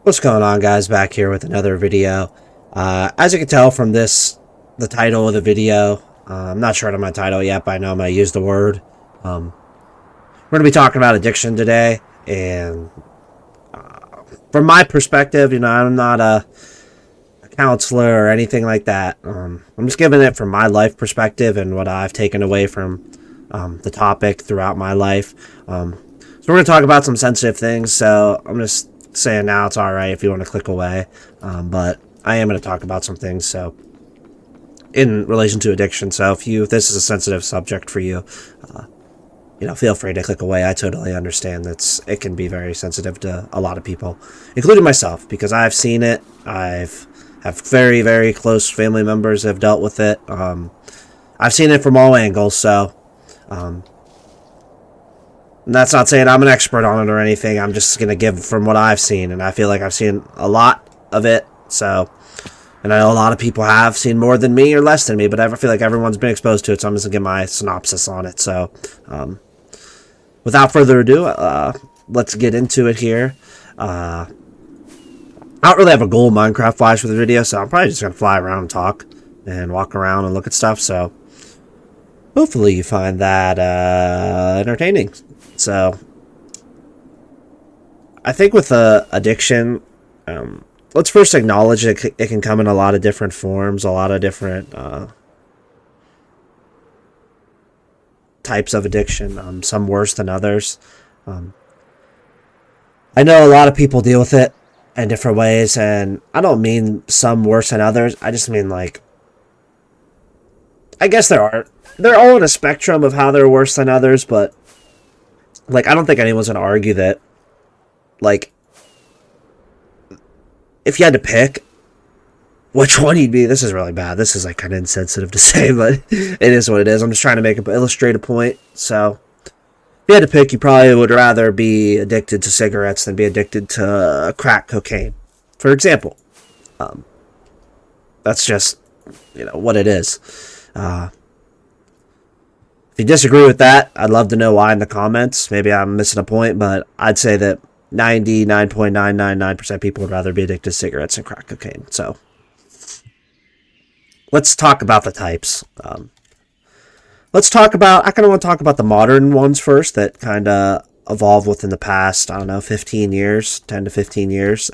What's going on, guys? Back here with another video. As you can tell from the title of the video, I'm not sure on my title yet, but I know I'm going to use the word. We're going to be talking about addiction today, and from my perspective, I'm not a counselor or anything like that. I'm just giving it from my life perspective and what I've taken away from the topic throughout my life. So we're going to talk about some sensitive things, so I'm just saying now it's alright if you want to click away, but I am going to talk about some things so in relation to addiction. So if this is a sensitive subject for you, feel free to click away. I totally understand that it can be very sensitive to a lot of people, including myself, because I've seen it. I've have very, very close family members that have dealt with it. I've seen it from all angles, so and that's not saying I'm an expert on it or anything. I'm just going to give from what I've seen, and I feel like I've seen a lot of it. So, and I know a lot of people have seen more than me or less than me, but I feel like everyone's been exposed to it, so I'm just going to give my synopsis on it. So, without further ado, let's get into it here. I don't really have a goal Minecraft-wise for the video, so I'm probably just going to fly around and talk and walk around and look at stuff. So, hopefully you find that entertaining. So, I think with addiction, let's first acknowledge it can come in a lot of different forms, a lot of different types of addiction, some worse than others. I know a lot of people deal with it in different ways, and I don't mean some worse than others. I just mean, like, I guess they're all in a spectrum of how they're worse than others, but like, I don't think anyone's gonna argue that, like, if you had to pick which one you'd be, this is really bad. This is, like, kind of insensitive to say, but it is what it is. I'm just trying to illustrate a point. So, if you had to pick, you probably would rather be addicted to cigarettes than be addicted to crack cocaine, for example. That's just, what it is. If you disagree with that, I'd love to know why in the comments. Maybe I'm missing a point, but I'd say that 99.999% of people would rather be addicted to cigarettes than crack cocaine. So, let's talk about the types. I kind of want to talk about the modern ones first that kind of evolved within the past, 15 years, 10 to 15 years,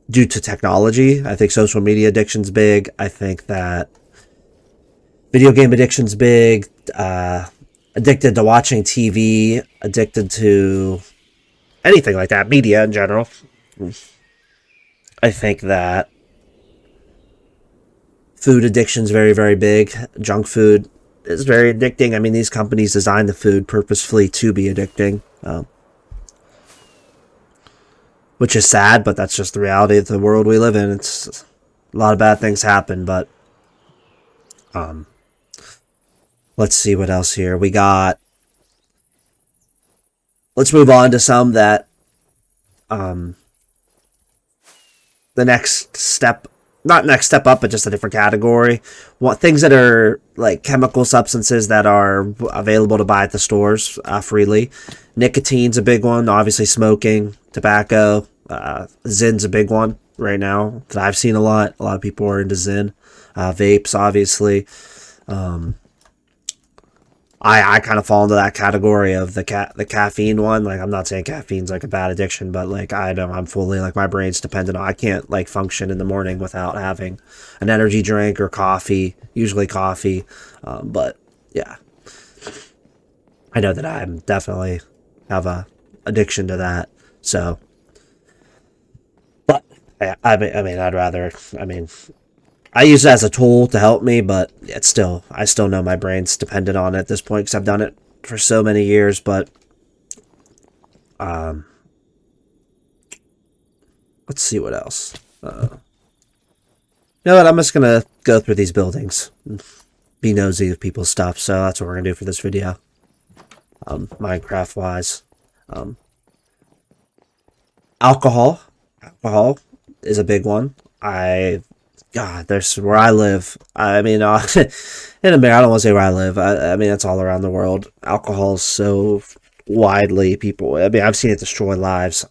due to technology. I think social media addiction's big. I think that video game addiction's big. Addicted to watching TV, addicted to anything like that, media in general. I think that food addiction's very, very big. Junk food is very addicting. I mean, these companies design the food purposefully to be addicting, which is sad, but that's just the reality of the world we live in. It's a lot of bad things happen, but let's see what else here. Let's move on to some that the next step, not next step up, but just a different category. Things that are like chemical substances that are available to buy at the stores freely. Nicotine's a big one. Obviously, smoking, tobacco. Zin's a big one right now that I've seen a lot. A lot of people are into Zyn. Vapes, obviously. I kind of fall into that category of the caffeine one. Like, I'm not saying caffeine's like a bad addiction, but like, I know I'm fully, like, my brain's dependent on, I can't like function in the morning without having an energy drink or coffee, usually coffee. But yeah, I know that I'm definitely have a addiction to that. So, but I use it as a tool to help me, but I still know my brain's dependent on it at this point because I've done it for so many years. But let's see what else. You know what? I'm just gonna go through these buildings, and be nosy of people's stuff. So that's what we're gonna do for this video. Minecraft wise, alcohol is a big one. God, there's where I live. I mean, in America, I don't want to say where I live. I mean, that's all around the world. Alcohol is so widely people. I mean, I've seen it destroy lives.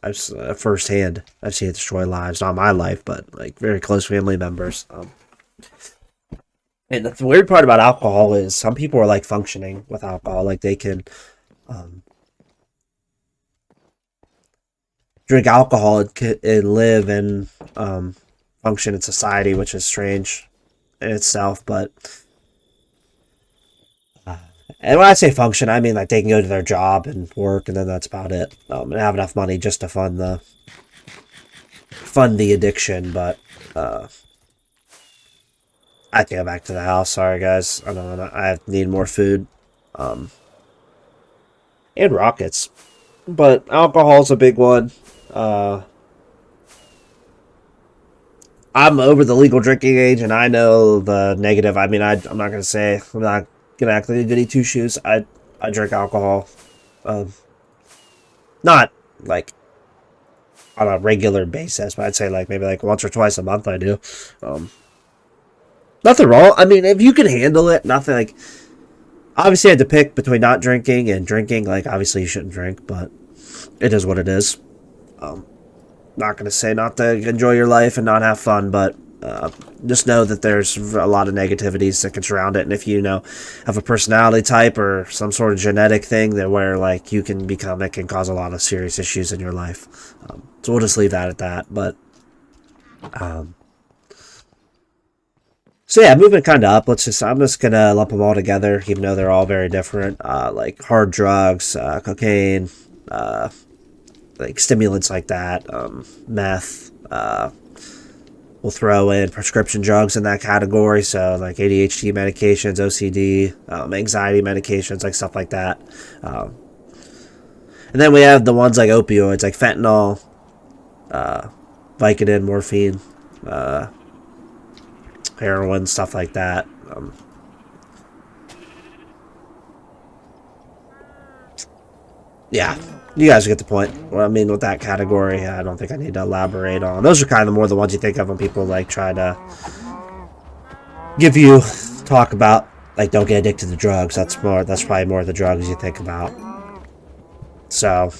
Firsthand. I've seen it destroy lives, not my life, but like very close family members. And the weird part about alcohol is some people are like functioning with alcohol, like they can um, drink alcohol and live and function in society, which is strange in itself. But and when I say function, I mean like they can go to their job and work, and then that's about it, and have enough money just to fund the addiction. But I have to go back to the house. Sorry, guys. I know I need more food, um, and rockets. But alcohol's a big one. Uh, I'm over the legal drinking age, and I know the negative. I mean, I'm not gonna say I'm not gonna act like a goody two shoes. I drink alcohol, um, not like on a regular basis, but I'd say like maybe like once or twice a month. I do. Um, Nothing wrong. I mean, if you can handle it, nothing like. Obviously, I had to pick between not drinking and drinking. Like, obviously, you shouldn't drink, but it is what it is. Um, Not going to say not to enjoy your life and not have fun, but just know that there's a lot of negativities that can surround it. And if you know have a personality type or some sort of genetic thing that where like you can become, it can cause a lot of serious issues in your life. So we'll just leave that at that. But um, so yeah, moving kind of up. I'm just gonna lump them all together, even though they're all very different. Like hard drugs, cocaine, like stimulants like that, meth. We'll throw in prescription drugs in that category, so like ADHD medications, OCD, anxiety medications, like stuff like that. Um, and then we have the ones like opioids, like fentanyl, Vicodin, morphine, uh, heroin, stuff like that. Yeah, you guys get the point. Well, I mean, with that category, I don't think I need to elaborate on. Those are kind of more the ones you think of when people like try to give you talk about like don't get addicted to drugs. That's probably more the drugs you think about. So,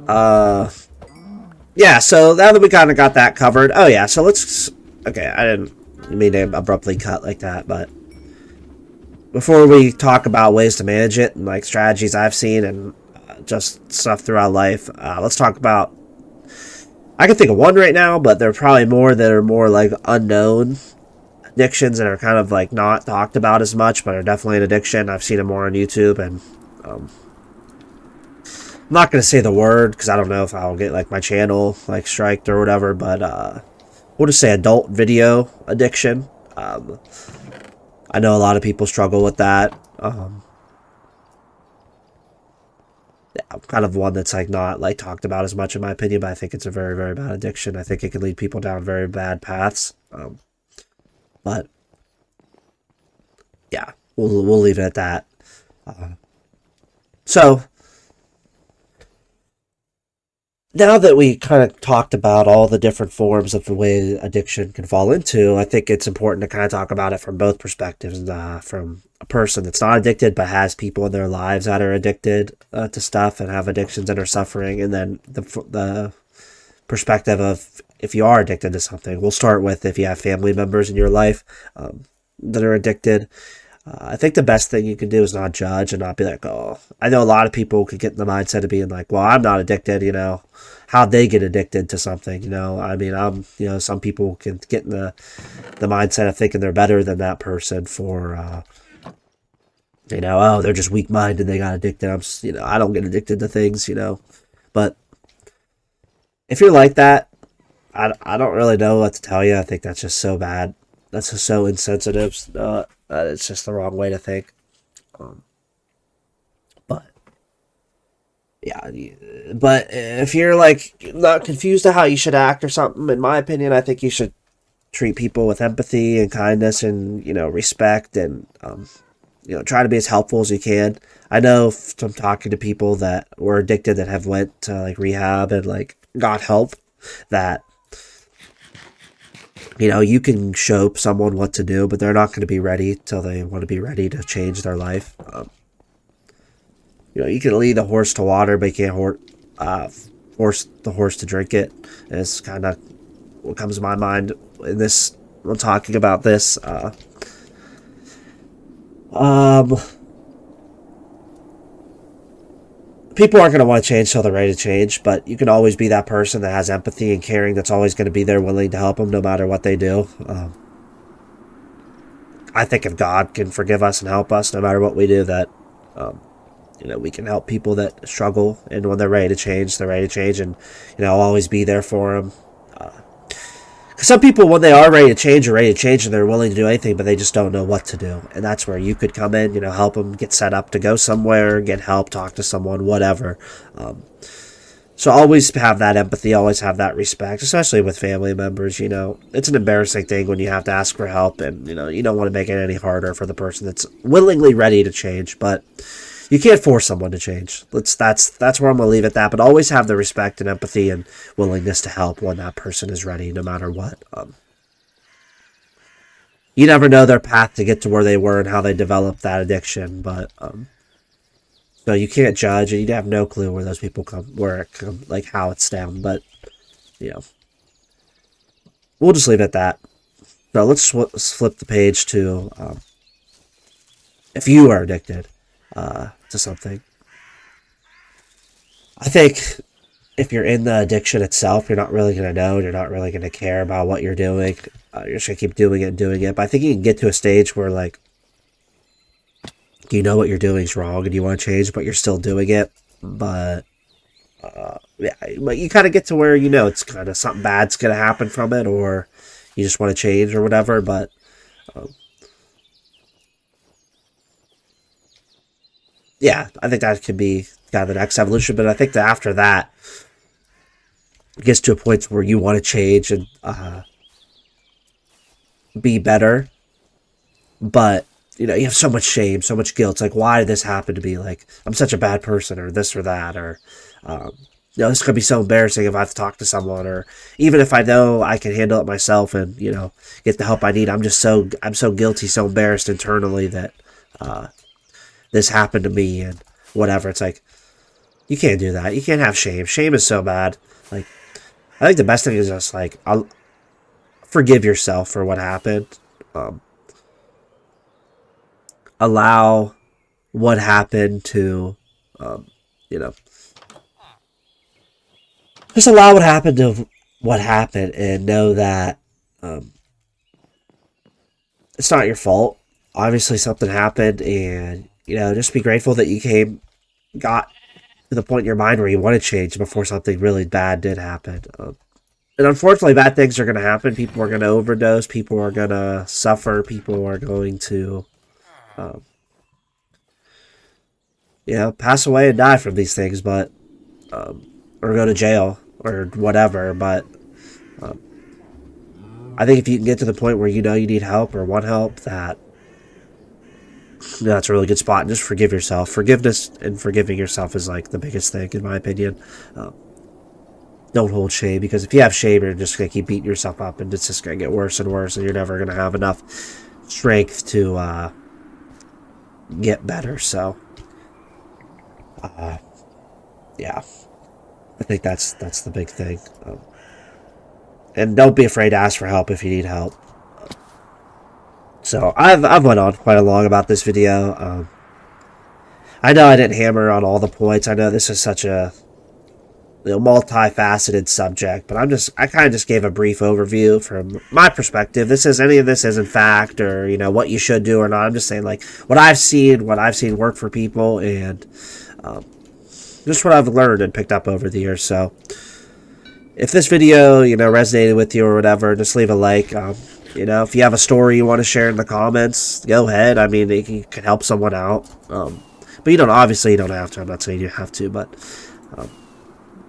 uh, yeah. So now that we kind of got that covered, oh yeah. So let's. Okay, I didn't mean to abruptly cut like that, but before we talk about ways to manage it and like strategies I've seen and just stuff throughout life, let's talk about. I can think of one right now, but there are probably more that are more like unknown addictions that are kind of like not talked about as much, but are definitely an addiction. I've seen them more on YouTube, and I'm not gonna say the word because I don't know if I'll get like my channel like striked or whatever. But we'll just say adult video addiction. I know a lot of people struggle with that. Yeah, kind of one that's like not like talked about as much in my opinion, but I think it's a very very bad addiction. I think it can lead people down very bad paths. But yeah, we'll leave it at that. So now that we kind of talked about all the different forms of the way addiction can fall into, I think it's important to kind of talk about it from both perspectives. From a person that's not addicted but has people in their lives that are addicted to stuff and have addictions and are suffering, and then the perspective of if you are addicted to something. We'll start with if you have family members in your life that are addicted. I think the best thing you can do is not judge and not be like, oh, I know a lot of people could get in the mindset of being like, well, I'm not addicted, how'd they get addicted to something, I mean, some people can get in the mindset of thinking they're better than that person for, oh, they're just weak minded, they got addicted. I don't get addicted to things, but if you're like that, I don't really know what to tell you. I think that's just so bad. That's just so insensitive. It's just the wrong way to think. Um, but yeah, but if you're like not confused to how you should act or something, in my opinion, I think you should treat people with empathy and kindness and respect and try to be as helpful as you can. I know from talking to people that were addicted that have went to like rehab and like got help that you can show someone what to do, but they're not going to be ready till they want to be ready to change their life. You know, you can lead the horse to water, but you can't force the horse to drink it. And it's kind of what comes to my mind in this when talking about this. Um, People aren't going to want to change till they're ready to change, but you can always be that person that has empathy and caring that's always going to be there willing to help them no matter what they do. I think if God can forgive us and help us no matter what we do, that we can help people that struggle, and when they're ready to change, they're ready to change, and I'll always be there for them. Some people, when they are ready to change, are ready to change, and they're willing to do anything, but they just don't know what to do. And that's where you could come in, help them get set up to go somewhere, get help, talk to someone, whatever. So always have that empathy, always have that respect, especially with family members. It's an embarrassing thing when you have to ask for help, and you don't want to make it any harder for the person that's willingly ready to change, but you can't force someone to change. That's where I'm going to leave it at that. But always have the respect and empathy and willingness to help when that person is ready, no matter what. You never know their path to get to where they were and how they developed that addiction. But so you can't judge, and you have no clue where those people come, like how it's stemmed. But we'll just leave it at that. So let's flip the page to if you are addicted to something. I think if you're in the addiction itself, you're not really going to know. You're not really going to care about what you're doing. You're just going to keep doing it and doing it. But I think you can get to a stage where, like, you know what you're doing is wrong and you want to change, but you're still doing it. But, but you kind of get to where it's kind of something bad's going to happen from it, or you just want to change or whatever. But yeah, I think that could be kind of the next evolution. But I think that after that, it gets to a point where you want to change and be better. But, you have so much shame, so much guilt. It's like, why did this happen to me? Like, I'm such a bad person, or this or that. Or, this could be so embarrassing if I have to talk to someone. Or even if I know I can handle it myself and, get the help I need. I'm so guilty, so embarrassed internally that this happened to me and whatever. It's like, you can't do that. You can't have shame. Shame is so bad. Like, I think the best thing is just like, I'll forgive yourself for what happened. Allow what happened to, just allow what happened to what happened, and know that it's not your fault. Obviously, something happened, and just be grateful that you got to the point in your mind where you want to change before something really bad did happen. And unfortunately, bad things are going to happen. People are going to overdose. People are going to suffer. People are going to, pass away and die from these things, but or go to jail or whatever. But I think if you can get to the point where you need help or want help, that's a really good spot. And just forgive yourself. Forgiveness and forgiving yourself is like the biggest thing, in my opinion. Don't hold shame, because if you have shame, you're just going to keep beating yourself up, and it's just going to get worse and worse, and you're never going to have enough strength to get better. So, yeah, I think that's the big thing. And don't be afraid to ask for help if you need help. So I've went on quite long about this video. I know I didn't hammer on all the points. I know this is such a multifaceted subject, but I kind of just gave a brief overview from my perspective. Any of this isn't fact or what you should do or not. I'm just saying, like, what I've seen work for people, and just what I've learned and picked up over the years. So if this video resonated with you or whatever, just leave a like. If you have a story you want to share in the comments, go ahead. I mean, you can help someone out. But you don't have to. I'm not saying you have to, but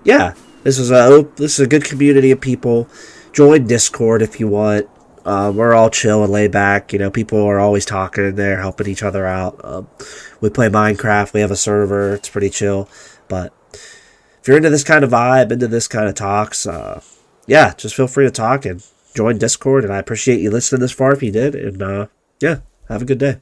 yeah, this is a good community of people. Join Discord if you want. We're all chill and laid back. People are always talking in there, helping each other out. We play Minecraft. We have a server. It's pretty chill. But if you're into this kind of vibe, into this kind of talks, yeah, just feel free to talk and join Discord. And I appreciate you listening this far if you did. And yeah, have a good day.